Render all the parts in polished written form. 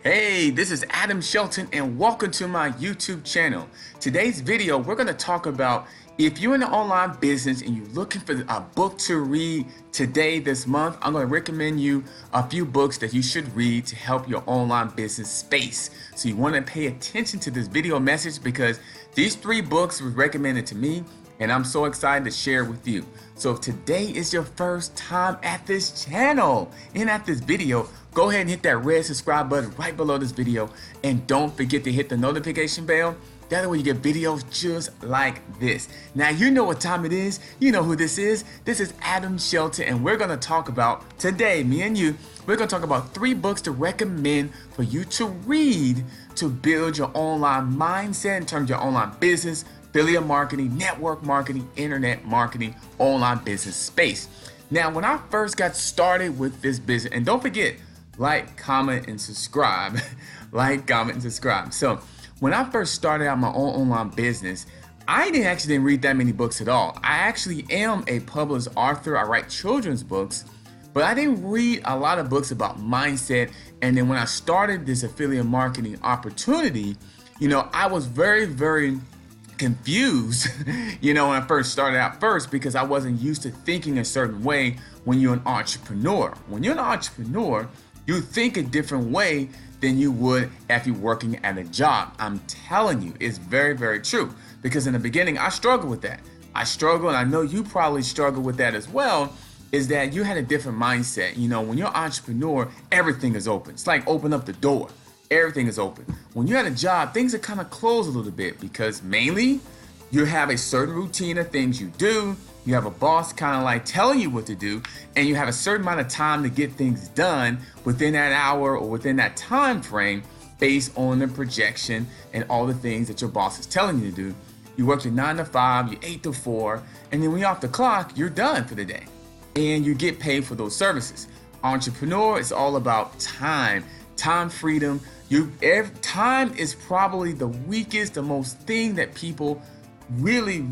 Hey, this is Adam Shelton and welcome to my YouTube channel. Today's video, we're going to talk about if you're in the online business and you're looking for a book to read today, this month, I'm going to recommend you a few books that you should read to help your online business space. So you want to pay attention to this video message because these 3 books were recommended to me and I'm so excited to share with you. So if today is your first time at this channel and at this video, go ahead and hit that red subscribe button right below this video and don't forget to hit the notification bell. That way you get videos just like this. Now you know what time it is. You know who this is. This is Adam Shelton and we're going to talk about today, me and you, we're going to talk about 3 books to recommend for you to read to build your online mindset in terms of your online business, affiliate marketing, network marketing, internet marketing, online business space. Now, when I first got started with this business, and don't forget, like, comment, and subscribe. Like, comment, and subscribe. So when I first started out my own online business, I didn't read that many books at all. I actually am a published author. I write children's books, but I didn't read a lot of books about mindset. And then when I started this affiliate marketing opportunity, I was very confused, when I first started out because I wasn't used to thinking a certain way when you're an entrepreneur. When you're an entrepreneur, you think a different way than you would if you're working at a job. I'm telling you, it's very true. Because in the beginning, I struggled with that. And I know you probably struggle with that as well, is that you had a different mindset. When you're an entrepreneur, everything is open. It's like open up the door. Everything is open. When you're at a job, things are kind of closed a little bit because mainly you have a certain routine of things you do. You have a boss kind of like telling you what to do, and you have a certain amount of time to get things done within that hour or within that time frame based on the projection and all the things that your boss is telling you to do. You work your 9 to 5, you 8 to 4, and then when you're off the clock, you're done for the day. And you get paid for those services. Entrepreneur is all about time freedom. Time is probably the weakest, the most thing that people really,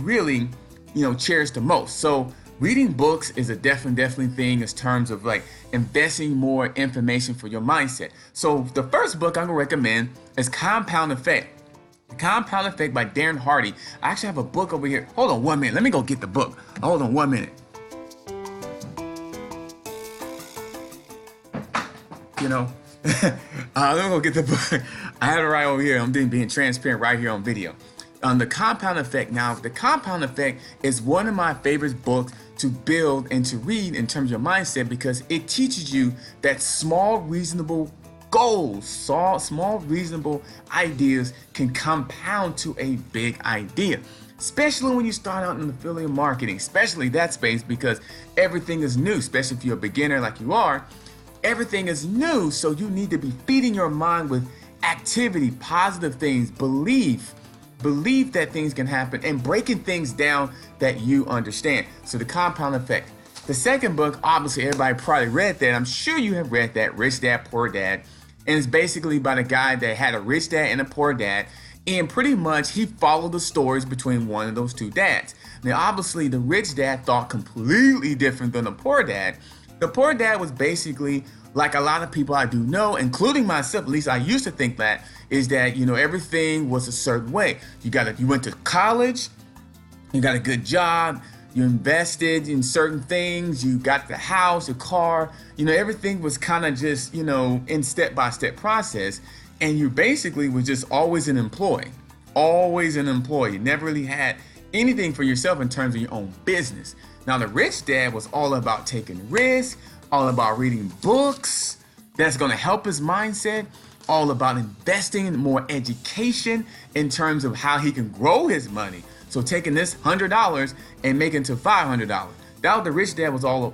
cherish the most. So reading books is a definitely thing in terms of like investing more information for your mindset. So the first book I'm gonna recommend is Compound Effect. The Compound Effect by Darren Hardy. I actually have a book over here. Hold on 1 minute. Let me go get the book. Hold on 1 minute. Let me go get the book. I have it right over here. I'm being transparent right here on video. The Compound Effect. Now, the Compound Effect is one of my favorite books to build and to read in terms of your mindset because it teaches you that small, reasonable goals, small, reasonable ideas can compound to a big idea. Especially when you start out in affiliate marketing, especially that space because everything is new, especially if you're a beginner like you are. Everything is new, so you need to be feeding your mind with activity, positive things, belief that things can happen, and breaking things down that you understand. So the Compound Effect. The second book, obviously everybody probably read that. I'm sure you have read that, Rich Dad, Poor Dad. And it's basically about a guy that had a rich dad and a poor dad. And pretty much he followed the stories between one of those 2 dads. Now, obviously the rich dad thought completely different than the poor dad. The poor dad was basically like a lot of people I do know, including myself, at least I used to think that, is that, everything was a certain way. You went to college, you got a good job, you invested in certain things, you got the house, a car, everything was kind of just, in step-by-step process. And you basically was just always an employee. You never really had anything for yourself in terms of your own business. Now, the rich dad was all about taking risks, all about reading books that's going to help his mindset, all about investing in more education in terms of how he can grow his money. So taking this $100 and making it to $500. That was the rich dad was all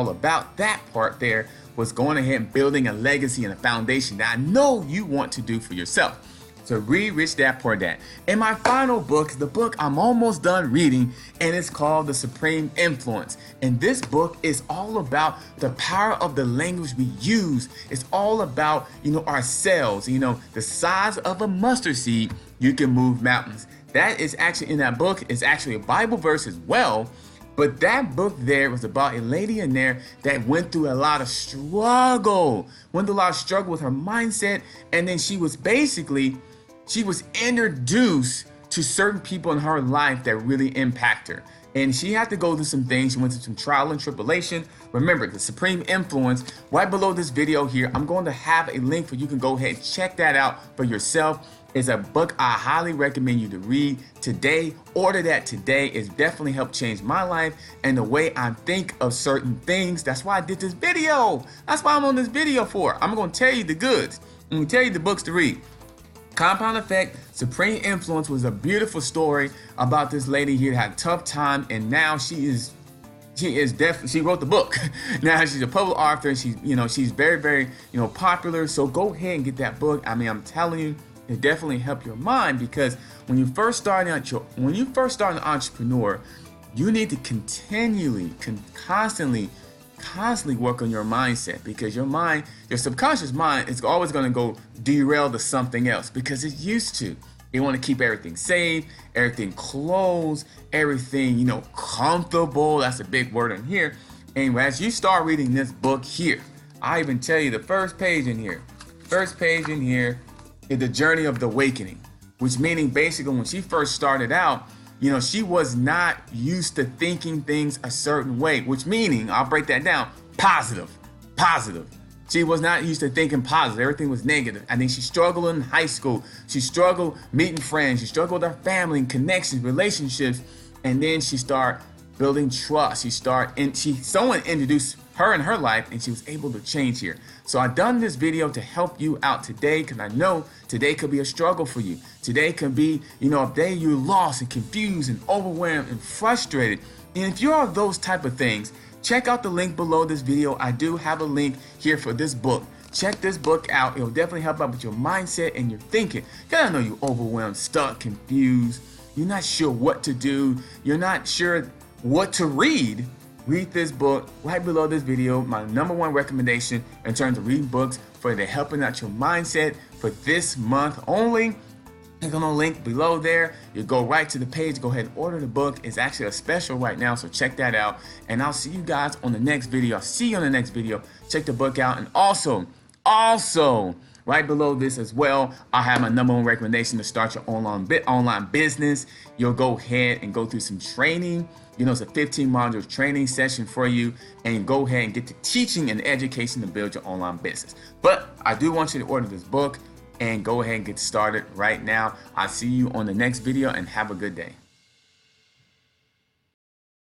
about. That part there was going ahead and building a legacy and a foundation that I know you want to do for yourself. So read Rich Dad, Poor Dad. And my final book is the book I'm almost done reading, and it's called The Supreme Influence. And this book is all about the power of the language we use. It's all about, ourselves. The size of a mustard seed, you can move mountains. That is actually in that book. It's actually a Bible verse as well. But that book there was about a lady in there that went through a lot of struggle, with her mindset. And then she was introduced to certain people in her life that really impact her. And she had to go through some things. She went through some trial and tribulation. Remember, the Supreme Influence, right below this video here, I'm going to have a link for you can go ahead and check that out for yourself. It's a book I highly recommend you to read today. Order that today. It's definitely helped change my life and the way I think of certain things. That's why I did this video. That's why I'm on this video for. I'm going to tell you the goods. I'm going to tell you the books to read. Compound Effect, Supreme Influence was a beautiful story about this lady here that had a tough time, and now she wrote the book. Now she's a published author, and she's very, very, popular. So go ahead and get that book. I mean, I'm telling you, it definitely helped your mind, because when you first start an entrepreneur, you need to constantly work on your mindset, because your subconscious mind is always going to go derail to something else, because it's used to. You want to keep everything safe, everything closed, everything, comfortable. That's a big word in here. And as you start reading this book here, I even tell you the first page in here is the journey of the awakening, which meaning basically when she first started out, she was not used to thinking things a certain way, which meaning, I'll break that down, positive. She was not used to thinking positive. Everything was negative. I think she struggled in high school. She struggled meeting friends. She struggled with her family and connections, relationships. And then she started building trust. Someone introduced her in her life, and she was able to change here. So I've done this video to help you out today, because I know today could be a struggle for you. Today could be, a day you're lost and confused and overwhelmed and frustrated. And if you are those type of things, check out the link below this video. I do have a link here for this book. Check this book out. It'll definitely help out with your mindset and your thinking. Because I know you're overwhelmed, stuck, confused. You're not sure what to do. You're not sure what to read. Read this book right below this video. My #1 recommendation in terms of reading books for the helping out your mindset for this month only. Click on the link below there. You go right to the page. Go ahead and order the book. It's actually a special right now, so check that out. And I'll see you guys on the next video. I'll see you on the next video. Check the book out. And also, right below this as well, I have my #1 recommendation to start your online business. You'll go ahead and go through some training. It's a 15-module training session for you, and go ahead and get the teaching and education to build your online business. But I do want you to order this book and go ahead and get started right now. I'll see you on the next video, and have a good day.